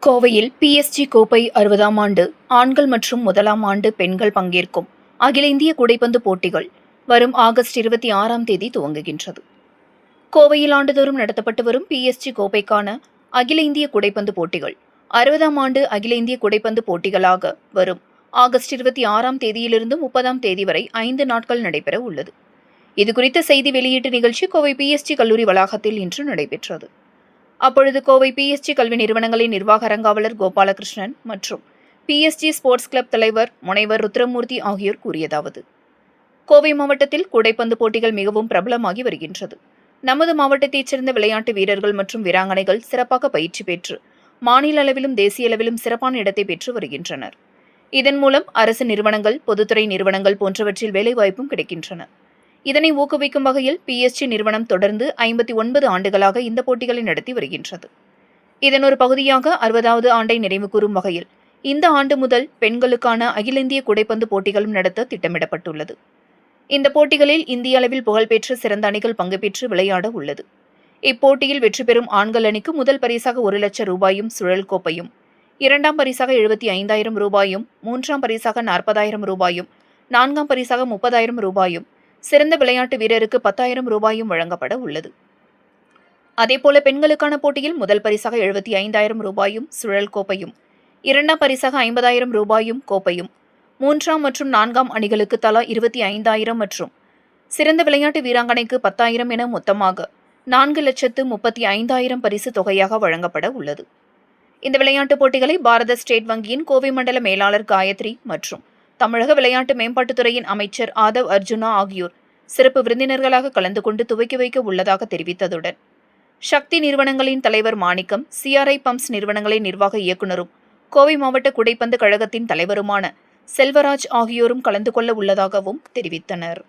கோவையில் PSG கோப்பை 60ஆம் ஆண்டு ஆண்கள் மற்றும் முதலாம் ஆண்டு பெண்கள் பங்கேற்கும் அகில இந்திய கூடைப்பந்து போட்டிகள் வரும் ஆகஸ்ட் 26ஆம் தேதி துவங்குகின்றது. கோவையில் ஆண்டுதோறும் நடத்தப்பட்டு வரும் PSG கோப்பைக்கான அகில இந்திய கூடைப்பந்து போட்டிகள் 60ஆம் ஆண்டு அகில இந்திய கூடைப்பந்து போட்டிகளாக வரும் ஆகஸ்ட் 26ஆம் தேதியிலிருந்து 30ஆம் தேதி வரை 5 நாட்கள் நடைபெற உள்ளது. இதுகுறித்த செய்தி வெளியீட்டு நிகழ்ச்சி கோவை PSG கல்லூரி வளாகத்தில் இன்று நடைபெற்றது. அப்பொழுது கோவை PSG கல்வி நிறுவனங்களின் நிர்வாக அரங்காவலர் கோபாலகிருஷ்ணன் மற்றும் PSG ஸ்போர்ட்ஸ் கிளப் தலைவர் முனைவர் ருத்ரமூர்த்தி ஆகியோர் கூறியதாவது: கோவை மாவட்டத்தில் கூடைப்பந்து போட்டிகள் மிகவும் பிரபலமாகி வருகின்றது. நமது மாவட்டத்தைச் சேர்ந்த விளையாட்டு வீரர்கள் மற்றும் வீராங்கனைகள் சிறப்பாக பயிற்சி பெற்று மாநில அளவிலும் தேசிய அளவிலும் சிறப்பான இடத்தை பெற்று வருகின்றனர். இதன் மூலம் அரசு நிறுவனங்கள், பொதுத்துறை நிறுவனங்கள் போன்றவற்றில் வேலைவாய்ப்பும் கிடைக்கின்றன. இதனை ஊக்குவிக்கும் வகையில் PSG நிறுவனம் தொடர்ந்து 59 ஆண்டுகளாக இந்த போட்டிகளை நடத்தி வருகின்றது. இதன் ஒரு பகுதியாக 60வது ஆண்டை நினைவு கூறும் வகையில் இந்த ஆண்டு முதல் பெண்களுக்கான அகில இந்திய கூடைப்பந்து போட்டிகளும் நடத்த திட்டமிடப்பட்டுள்ளது. இந்த போட்டிகளில் இந்திய அளவில் புகழ்பெற்ற சிறந்த அணிகள் பங்கு பெற்று விளையாட உள்ளது. இப்போட்டியில் வெற்றி பெறும் ஆண்கள் அணிக்கு முதல் பரிசாக 1 லட்சம் ரூபாயும் சுழல் கோப்பையும், இரண்டாம் பரிசாக 75,000 ரூபாயும், மூன்றாம் பரிசாக 40,000 ரூபாயும், நான்காம் பரிசாக 30,000 ரூபாயும், சிறந்த விளையாட்டு வீரருக்கு 10,000 ரூபாயும் வழங்கப்பட உள்ளது. அதேபோல பெண்களுக்கான போட்டியில் முதல் பரிசாக 75,000 ரூபாயும் சுழல் கோப்பையும், இரண்டாம் பரிசாக 50,000 ரூபாயும் கோப்பையும், மூன்றாம் மற்றும் நான்காம் அணிகளுக்கு தலா 25,000 மற்றும் சிறந்த விளையாட்டு வீராங்கனைக்கு 10,000 என மொத்தமாக 4,35,000 பரிசு தொகையாக வழங்கப்பட உள்ளது. இந்த விளையாட்டுப் போட்டிகளை பாரத ஸ்டேட் வங்கியின் கோவை மண்டல மேலாளர் காயத்ரி மற்றும் தமிழக விளையாட்டு மேம்பாட்டுத்துறையின் அமைச்சர் ஆதவ் அர்ஜுனா ஆகியோர் சிறப்பு விருந்தினர்களாக கலந்து கொண்டு துவக்கி வைக்க உள்ளதாக தெரிவித்ததுடன், சக்தி நிறுவனங்களின் தலைவர் மாணிக்கம், CRI பம்ப்ஸ் நிறுவனங்களின் நிர்வாக இயக்குநரும் கோவை மாவட்ட கூடைப்பந்து கழகத்தின் தலைவருமான செல்வராஜ் ஆகியோரும் கலந்து கொள்ள உள்ளதாகவும் தெரிவித்தனர்.